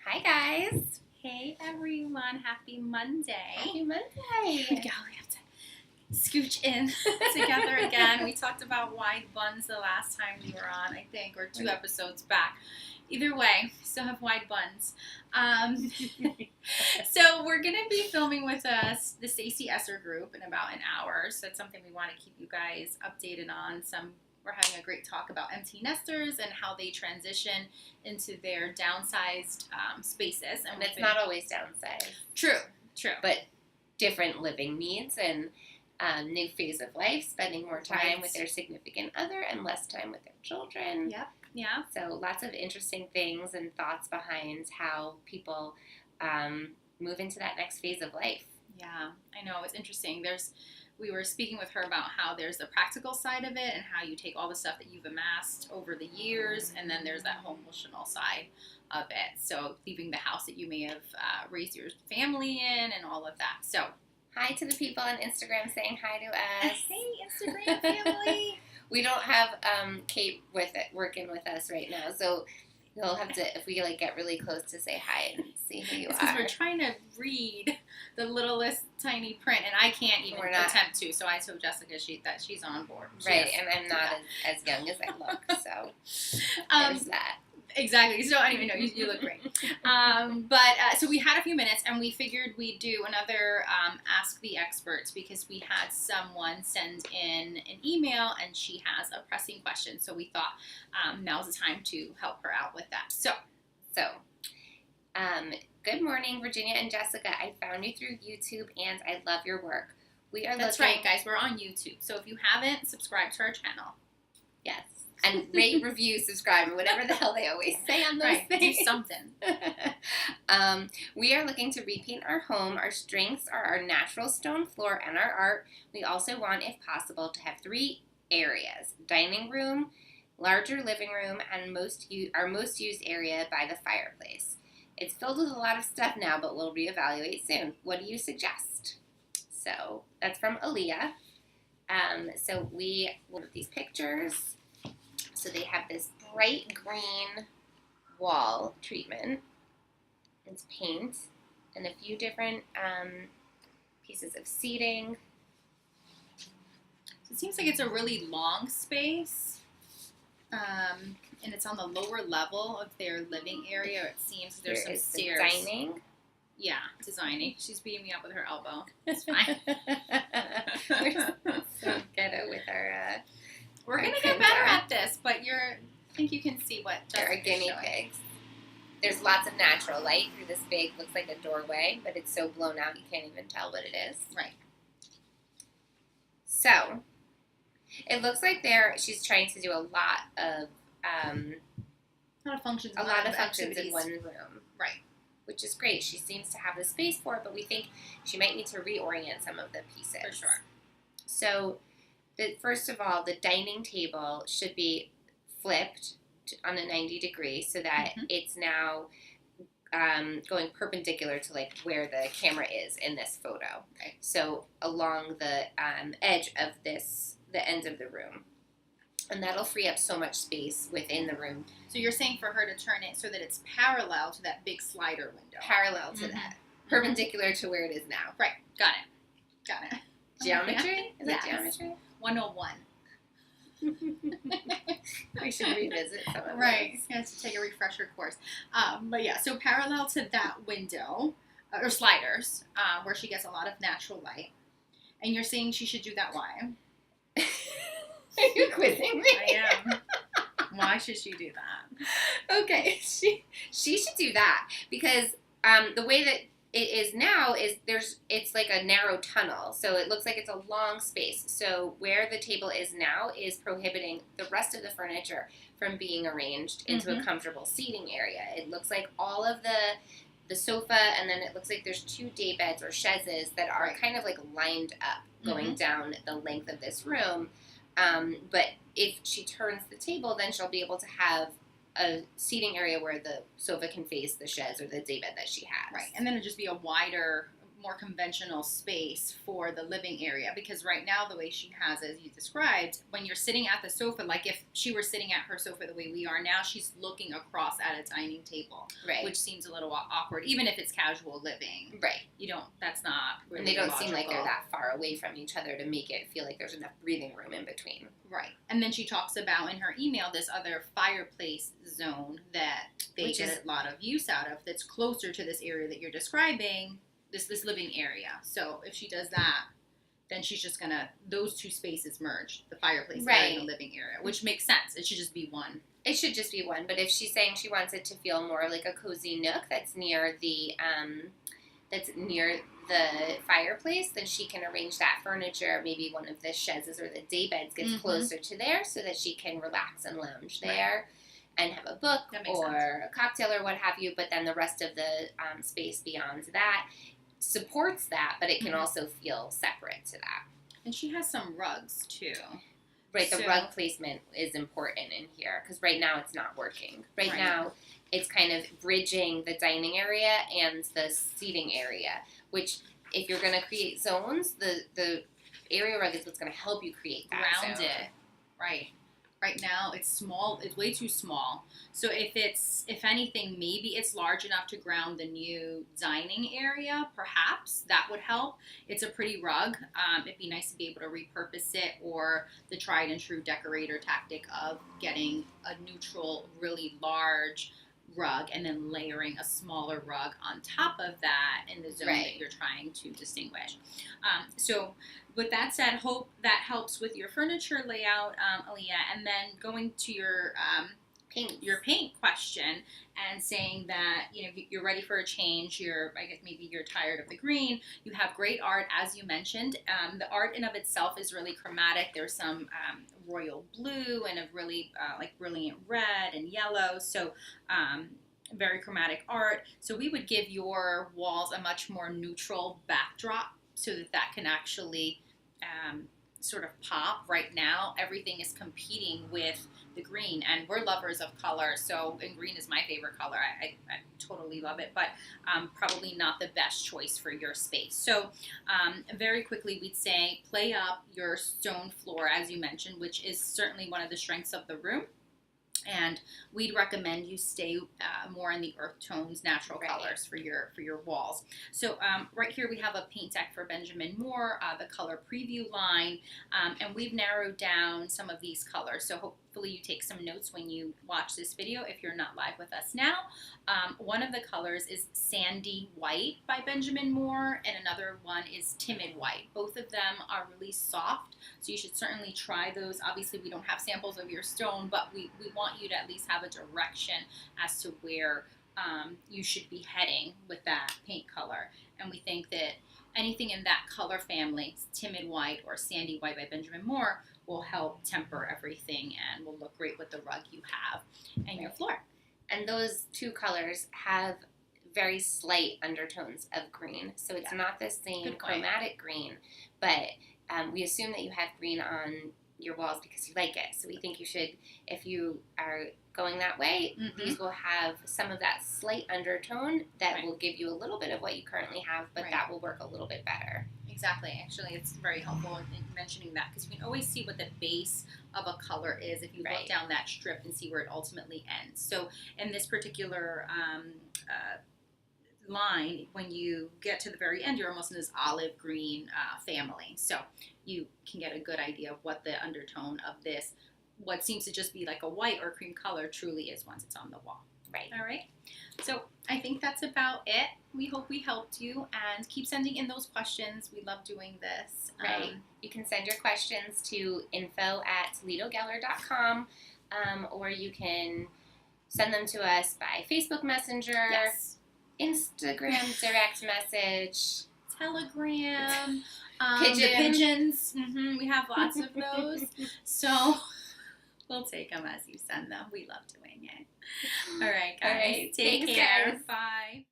Hi, guys. Hey everyone, happy Monday. Happy Monday. Here we go. We have to scooch in together again. We talked about wide buns the last time we were on, I think, or 2 episodes back. Either way, still have wide buns. So we're going to be filming with us the Stacey Esser group in about an hour. So that's something we want to keep you guys updated on. We're having a great talk about empty nesters and how they transition into their downsized spaces. And it's not always downsized. True. But different living needs and new phase of life, spending more time with their significant other and less time with their children. Yep. Yeah. So lots of interesting things and thoughts behind how people move into that next phase of life. Yeah, I know. It's interesting. We were speaking with her about how there's the practical side of it and how you take all the stuff that you've amassed over the years, and then there's that whole emotional side of it. So leaving the house that you may have raised your family in and all of that. So hi to the people on Instagram saying hi to us. Hey, Instagram family. We don't have Kate working with us right now, so you'll have to, if we get really close, to say hi and see who you are. Because we're trying to read the littlest tiny print, and I can't even attempt to. So I told Jessica that she's on board. Right, and I'm not as young as I look, so there's that. Exactly. So anyway, no, you look great. So we had a few minutes, and we figured we'd do another Ask the Experts because we had someone send in an email, and she has a pressing question. So we thought now's the time to help her out with that. So, good morning, Virginia and Jessica. I found you through YouTube, and I love your work. That's right, guys. We're on YouTube. So if you haven't, subscribe to our channel. Yes. And rate, review, subscribe, or whatever the hell they always say on those things. Do something. We are looking to repaint our home. Our strengths are our natural stone floor and our art. We also want, if possible, to have 3 areas: dining room, larger living room, and our most used area by the fireplace. It's filled with a lot of stuff now, but we'll reevaluate soon. What do you suggest? So that's from Aaliyah. So we will look at these pictures. So they have this bright green wall treatment. It's paint and a few different pieces of seating. So it seems like it's a really long space, and it's on the lower level of their living area. It seems there's some stairs. Designing. Yeah, designing. She's beating me up with her elbow. It's fine. We're so ghetto with our. We're going to get better at this, but I think you can see what there are guinea pigs. There's lots of natural light through this big, looks like a doorway, but it's so blown out you can't even tell what it is. Right. So, it looks like she's trying to do a lot of functions in one room. Right. Which is great. She seems to have the space for it, but we think she might need to reorient some of the pieces. For sure. So, first of all, the dining table should be flipped on a 90 degree so that it's now going perpendicular to where the camera is in this photo. Right. So along the edge of the end of the room. And that'll free up so much space within the room. So you're saying for her to turn it so that it's parallel to that big slider window. Parallel to that. Perpendicular to where it is now. Right. Got it. Geometry? Is that geometry? 101. We should revisit some of those. Right. You have to take a refresher course. But yeah, so parallel to that window, or sliders, where she gets a lot of natural light. And you're saying she should do that why? Are you quizzing me? I am. Why should she do that? Okay, she should do that because the way that it is now is it's like a narrow tunnel, so it looks like it's a long space. So where the table is now is prohibiting the rest of the furniture from being arranged into a comfortable seating area. It looks like all of the sofa, and then it looks like there's 2 day beds or chaises that are kind of lined up going down the length of this room. But if she turns the table, then she'll be able to have a seating area where the sofa can face the chaise or the daybed that she has. Right, and then it'll just be a wider, more conventional space for the living area, because right now the way she has, as you described, when you're sitting at the sofa, like if she were sitting at her sofa the way we are now, she's looking across at a dining table, Right. which seems a little awkward, even if it's casual living. Right. That's not really and they don't logical. seem like they're that far away from each other to make it feel like there's enough breathing room in between. Right. And then she talks about in her email this other fireplace zone that they get a lot of use out of, that's closer to this area that you're describing, this living area. So if she does that, then she's just gonna, those two spaces merge, the fireplace area and the living area, which makes sense. It should just be one. It should just be one, but if she's saying she wants it to feel more like a cozy nook that's near the fireplace, then she can arrange that furniture. Maybe one of the chaises or the day beds gets closer to there so that she can relax and lounge there and have a book or a cocktail or what have you. But then the rest of the space beyond that supports that, but it can also feel separate to that. And she has some rugs too. Right, the rug placement is important in here because right now it's not working. Right now it's kind of bridging the dining area and the seating area, which if you're going to create zones, the area rug is what's going to help you create that Ground zone. it. Right. Right now it's small. It's way too small. So if anything, maybe it's large enough to ground the new dining area. Perhaps that would help. It's a pretty rug. It'd be nice to be able to repurpose it, or the tried and true decorator tactic of getting a neutral, really large rug and then layering a smaller rug on top of that in the zone that you're trying to distinguish. So with that said, hope that helps with your furniture layout, Aaliyah. And then going to your paint question and saying that, you're ready for a change. I guess maybe you're tired of the green. You have great art, as you mentioned. The art in of itself is really chromatic. There's some royal blue and a really brilliant red and yellow. So very chromatic art. So we would give your walls a much more neutral backdrop so that can actually sort of pop. Right now, everything is competing with the green, and we're lovers of color, and green is my favorite color. I totally love it, but probably not the best choice for your space. So very quickly, we'd say play up your stone floor, as you mentioned, which is certainly one of the strengths of the room. And we'd recommend you stay more in the earth tones, natural colors for your walls. So right here we have a paint deck for Benjamin Moore, the color preview line, and we've narrowed down some of these colors. So hopefully you take some notes when you watch this video if you're not live with us now. One of the colors is Sandy White by Benjamin Moore, and another one is Timid White. Both of them are really soft, so you should certainly try those. Obviously we don't have samples of your stone, but we want you to at least have a direction as to where you should be heading with that paint color. And we think that anything in that color family, Timid White or Sandy White by Benjamin Moore, will help temper everything and will look great with the rug you have and your floor. And those two colors have very slight undertones of green. So it's not the same chromatic green, but we assume that you have green on your walls because you like it. So we think you should, if you are going that way, these will have some of that slight undertone that will give you a little bit of what you currently have, but that will work a little bit better. Exactly. Actually, it's very helpful in mentioning that because you can always see what the base of a color is if you look down that strip and see where it ultimately ends. So in this particular line, when you get to the very end, you're almost in this olive green family. So you can get a good idea of what the undertone of this, what seems to just be like a white or cream color, truly is once it's on the wall. Right. All right. So I think that's about it. We hope we helped you, and keep sending in those questions. We love doing this. Right. You can send your questions to info@toledogeller.com, or you can send them to us by Facebook Messenger, Instagram direct message, Telegram, pigeons. We have lots of those. So we'll take them as you send them. We love doing it. All right, guys. All right. Take care. Bye.